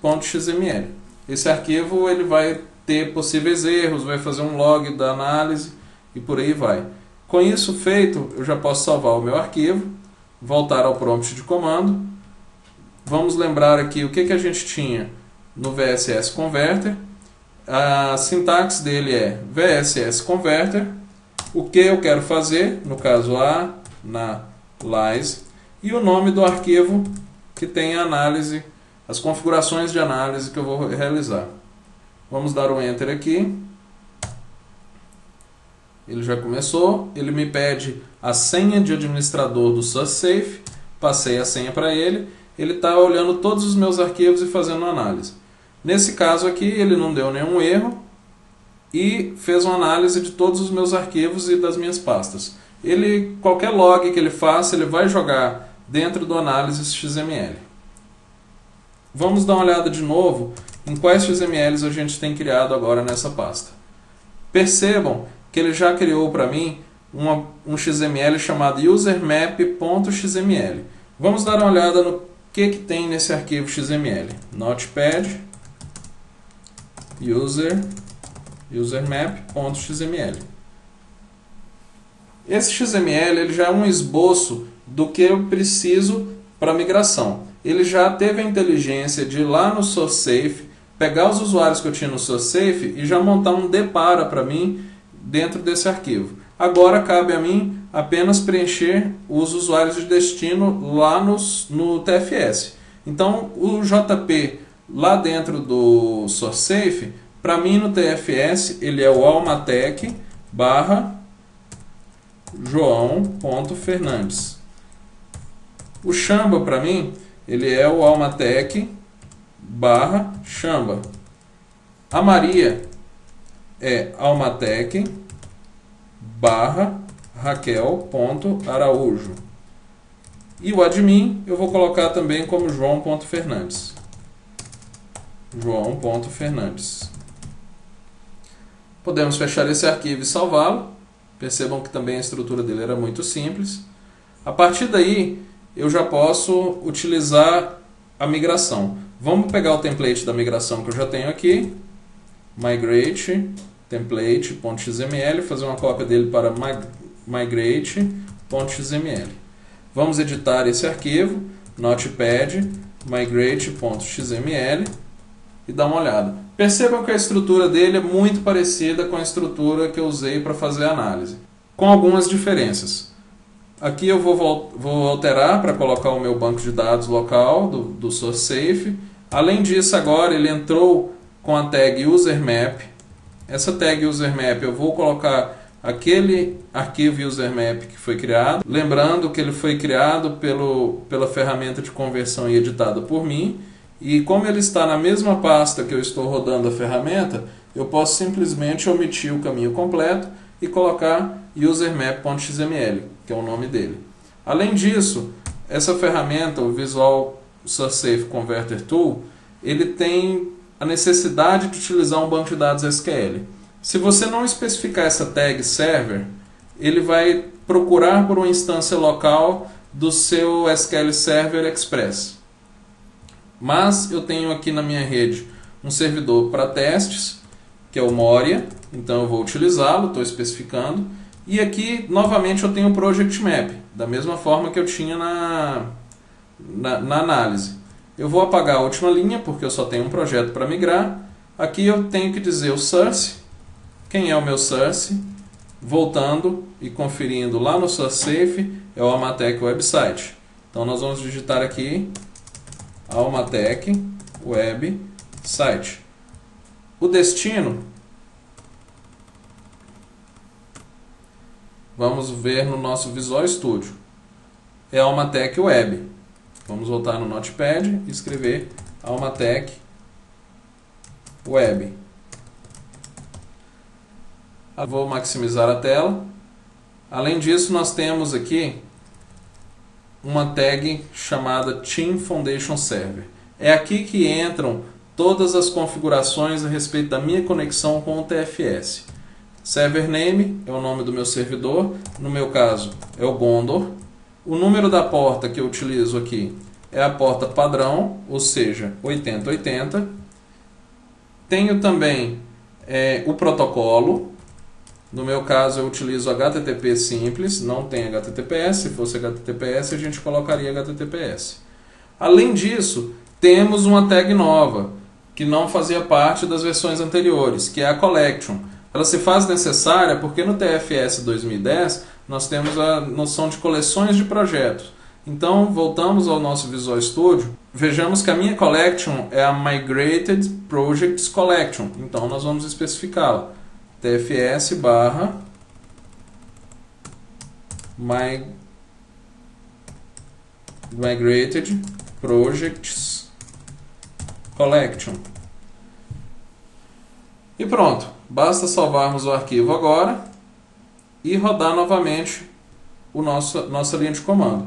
.xml. Esse arquivo ele vai ter possíveis erros, vai fazer um log da análise e por aí vai. Com isso feito, eu já posso salvar o meu arquivo, voltar ao prompt de comando. Vamos lembrar aqui o que a gente tinha no VSS Converter. A sintaxe dele é VSS Converter. O que eu quero fazer, no caso analyze, e o nome do arquivo que tem a análise, as configurações de análise que eu vou realizar. Vamos dar um Enter aqui. Ele já começou. Ele me pede a senha de administrador do SourceSafe. Passei a senha para ele. Ele está olhando todos os meus arquivos e fazendo análise. Nesse caso aqui, ele não deu nenhum erro e fez uma análise de todos os meus arquivos e das minhas pastas. Qualquer log que ele faça, ele vai jogar dentro do Analysis XML. Vamos dar uma olhada de novo em quais XMLs a gente tem criado agora nessa pasta. Percebam que ele já criou para mim um XML chamado usermap.xml. Vamos dar uma olhada no que tem nesse arquivo XML. Notepad usermap.xml. Esse XML ele já é um esboço do que eu preciso para migração. Ele já teve a inteligência de ir lá no SourceSafe, pegar os usuários que eu tinha no SourceSafe e já montar um depara para mim dentro desse arquivo. Agora cabe a mim apenas preencher os usuários de destino lá no TFS. Então o JP lá dentro do SourceSafe, para mim no TFS ele é o almatec /joão.fernandes. O Chamba para mim ele é o almatec /chamba. A Maria é almatec /raquel.araújo. E o admin eu vou colocar também como joão.fernandes. João.fernandes. Podemos fechar esse arquivo e salvá-lo. Percebam que também a estrutura dele era muito simples. A partir daí, eu já posso utilizar a migração. Vamos pegar o template da migração que eu já tenho aqui. Migrate template.xml, fazer uma cópia dele para migrate.xml. Vamos editar esse arquivo, notepad migrate.xml e dar uma olhada. Percebam que a estrutura dele é muito parecida com a estrutura que eu usei para fazer a análise, com algumas diferenças. Aqui eu vou alterar para colocar o meu banco de dados local do SourceSafe. Além disso, agora ele entrou com a tag usermap. Essa tag usermap eu vou colocar aquele arquivo usermap que foi criado. Lembrando que ele foi criado pela ferramenta de conversão e editado por mim. E como ele está na mesma pasta que eu estou rodando a ferramenta, eu posso simplesmente omitir o caminho completo e colocar usermap.xml, que é o nome dele. Além disso, essa ferramenta, o Visual SourceSafe Converter Tool, ele tem a necessidade de utilizar um banco de dados SQL. Se você não especificar essa tag server, ele vai procurar por uma instância local do seu SQL Server Express. Mas eu tenho aqui na minha rede um servidor para testes, que é o Moria, então eu vou utilizá-lo, estou especificando. E aqui, novamente, eu tenho o Project Map, da mesma forma que eu tinha na análise. Eu vou apagar a última linha, porque eu só tenho um projeto para migrar. Aqui eu tenho que dizer o source. Quem é o meu source? Voltando e conferindo lá no SourceSafe, é o Almatec Website. Então nós vamos digitar aqui Almatec Website. O destino, vamos ver no nosso Visual Studio, é Almatec Web. Vamos voltar no Notepad e escrever Almatec Web. Vou maximizar a tela. Além disso, nós temos aqui uma tag chamada Team Foundation Server. É aqui que entram todas as configurações a respeito da minha conexão com o TFS. Server Name é o nome do meu servidor, no meu caso é o Gondor. O número da porta que eu utilizo aqui é a porta padrão, ou seja, 8080. Tenho também o protocolo. No meu caso eu utilizo HTTP simples, não tem HTTPS. Se fosse HTTPS a gente colocaria HTTPS. Além disso, temos uma tag nova, que não fazia parte das versões anteriores, que é a Collection. Ela se faz necessária porque no TFS 2010 nós temos a noção de coleções de projetos. Então, voltamos ao nosso Visual Studio, vejamos que a minha Collection é a Migrated Projects Collection. Então, nós vamos especificá-la. TFS barra Migrated Projects Collection. E pronto, basta salvarmos o arquivo agora e rodar novamente nossa linha de comando.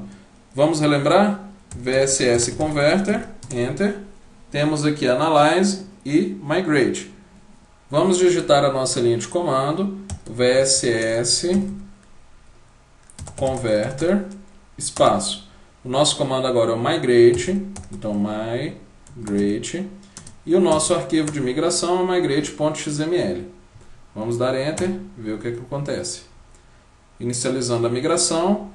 Vamos relembrar? VSS Converter, Enter. Temos aqui Analyze e Migrate. Vamos digitar a nossa linha de comando, VSS Converter, espaço. O nosso comando agora é o Migrate, então Migrate. E o nosso arquivo de migração é migrate.xml. Vamos dar Enter, ver o que acontece. Inicializando a migração,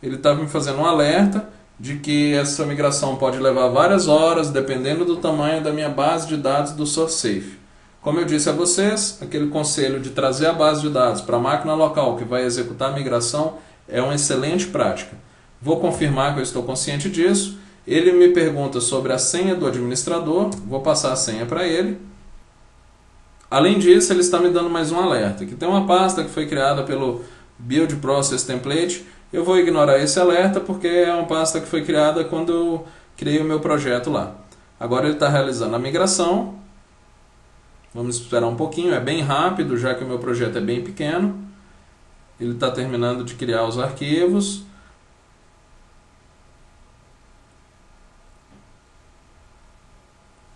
ele estava me fazendo um alerta de que essa migração pode levar várias horas, dependendo do tamanho da minha base de dados do SourceSafe. Como eu disse a vocês, aquele conselho de trazer a base de dados para a máquina local que vai executar a migração é uma excelente prática. Vou confirmar que eu estou consciente disso. Ele me pergunta sobre a senha do administrador, vou passar a senha para ele. Além disso, ele está me dando mais um alerta, que tem uma pasta que foi criada pelo Build Process Template. Eu vou ignorar esse alerta porque é uma pasta que foi criada quando eu criei o meu projeto lá. Agora ele está realizando a migração. Vamos esperar um pouquinho, é bem rápido, já que o meu projeto é bem pequeno. Ele está terminando de criar os arquivos.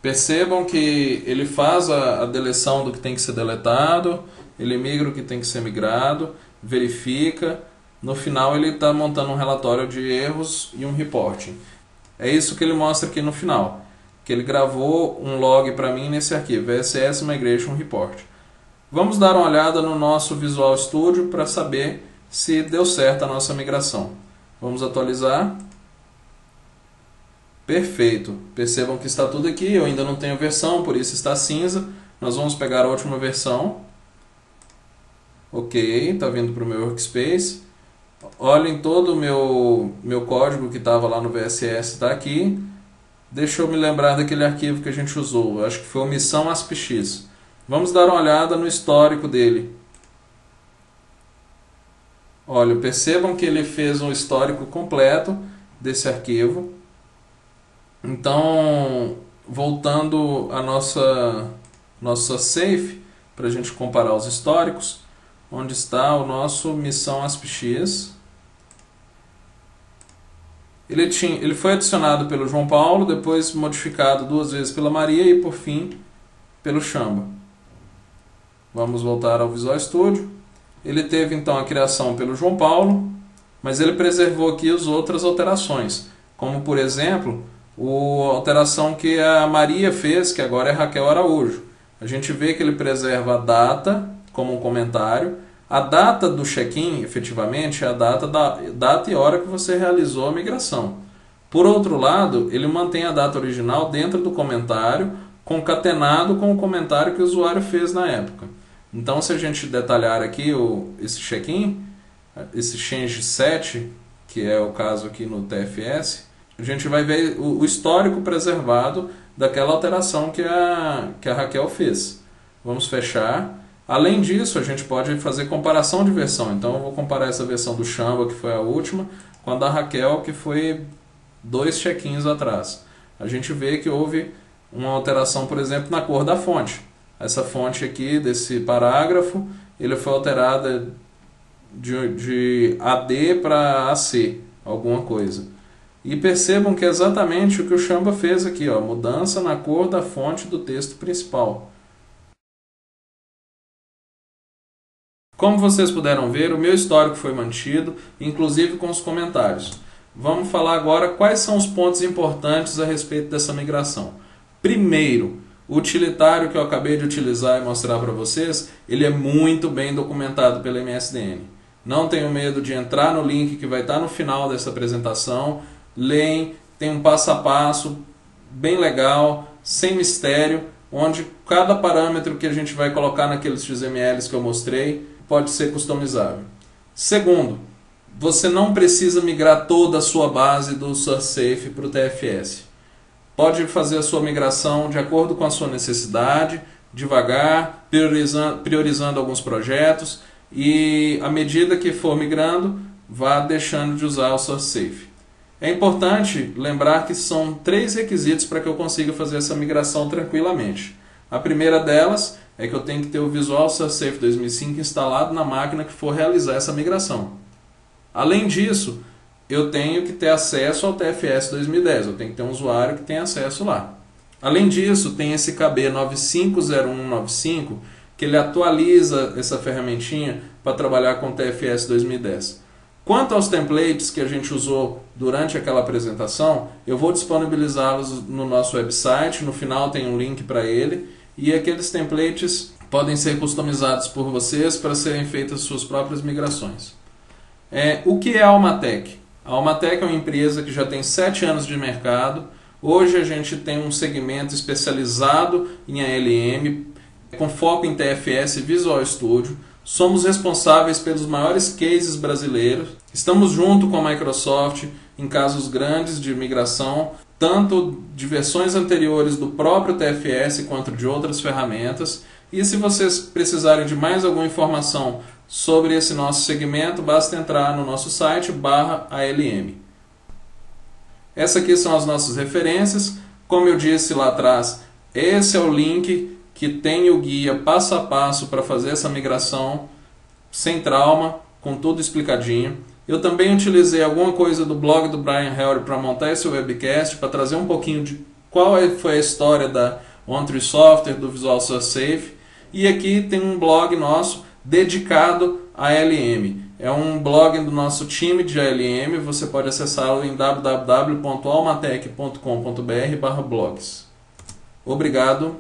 Percebam que ele faz a deleção do que tem que ser deletado, ele migra o que tem que ser migrado, verifica. No final ele está montando um relatório de erros e um reporting. É isso que ele mostra aqui no final, que ele gravou um log para mim nesse arquivo, VSS Migration Report. Vamos dar uma olhada no nosso Visual Studio para saber se deu certo a nossa migração. Vamos atualizar. Perfeito. Percebam que está tudo aqui, eu ainda não tenho versão, por isso está cinza. Nós vamos pegar a última versão. Ok, está vindo para o meu workspace. Olhem todo o meu código que estava lá no VSS, está aqui. Deixa eu me lembrar daquele arquivo que a gente usou, acho que foi omissão ASPX. Vamos dar uma olhada no histórico dele. Olha, percebam que ele fez um histórico completo desse arquivo. Então, voltando à nossa safe, para a gente comparar os históricos, onde está o nosso missão ASPX. Ele foi adicionado pelo João Paulo, depois modificado 2 vezes pela Maria e por fim pelo Chamba. Vamos voltar ao Visual Studio. Ele teve então a criação pelo João Paulo, mas ele preservou aqui as outras alterações, como por exemplo, a alteração que a Maria fez, que agora é Raquel Araújo. A gente vê que ele preserva a data como um comentário. A data do check-in, efetivamente, é a data e hora que você realizou a migração. Por outro lado, ele mantém a data original dentro do comentário, concatenado com o comentário que o usuário fez na época. Então, se a gente detalhar aqui esse check-in, esse change set, que é o caso aqui no TFS, a gente vai ver o histórico preservado daquela alteração que a Raquel fez. Vamos fechar. Além disso, a gente pode fazer comparação de versão. Então eu vou comparar essa versão do Chamba, que foi a última, com a da Raquel, que foi 2 check-ins atrás. A gente vê que houve uma alteração, por exemplo, na cor da fonte. Essa fonte aqui, desse parágrafo, ele foi alterada de AD para AC, alguma coisa. E percebam que é exatamente o que o Chamba fez aqui, ó, mudança na cor da fonte do texto principal. Como vocês puderam ver, o meu histórico foi mantido, inclusive com os comentários. vamos falar agora quais são os pontos importantes a respeito dessa migração. Primeiro, o utilitário que eu acabei de utilizar e mostrar para vocês, ele é muito bem documentado pela MSDN. Não tenham medo de entrar no link que vai estar no final dessa apresentação, leem, tem um passo a passo bem legal, sem mistério, onde cada parâmetro que a gente vai colocar naqueles XMLs que eu mostrei pode ser customizável. Segundo, você não precisa migrar toda a sua base do SourceSafe para o TFS. Pode fazer a sua migração de acordo com a sua necessidade, devagar, priorizando alguns projetos, e à medida que for migrando, vá deixando de usar o SourceSafe. É importante lembrar que são 3 requisitos para que eu consiga fazer essa migração tranquilamente. A primeira delas é que eu tenho que ter o Visual SourceSafe 2005 instalado na máquina que for realizar essa migração. Além disso, eu tenho que ter acesso ao TFS 2010, eu tenho que ter um usuário que tenha acesso lá. Além disso, tem esse KB 950195, que ele atualiza essa ferramentinha para trabalhar com o TFS 2010. Quanto aos templates que a gente usou durante aquela apresentação, eu vou disponibilizá-los no nosso website, no final tem um link para ele, e aqueles templates podem ser customizados por vocês para serem feitas suas próprias migrações. O que é a Almatec? A Almatec é uma empresa que já tem 7 anos de mercado. Hoje a gente tem um segmento especializado em ALM, com foco em TFS e Visual Studio. Somos responsáveis pelos maiores cases brasileiros. Estamos junto com a Microsoft em casos grandes de migração, tanto de versões anteriores do próprio TFS quanto de outras ferramentas. E se vocês precisarem de mais alguma informação sobre esse nosso segmento, basta entrar no nosso site /ALM. Essas aqui são as nossas referências. Como eu disse lá atrás, esse é o link que tem o guia passo a passo para fazer essa migração sem trauma, com tudo explicadinho. Eu também utilizei alguma coisa do blog do Brian Helry para montar esse webcast, para trazer um pouquinho de qual foi a história da OnTree Software, do Visual SourceSafe. E aqui tem um blog nosso dedicado a ALM. É um blog do nosso time de ALM, você pode acessá-lo em www.almatec.com.br/blogs. Obrigado.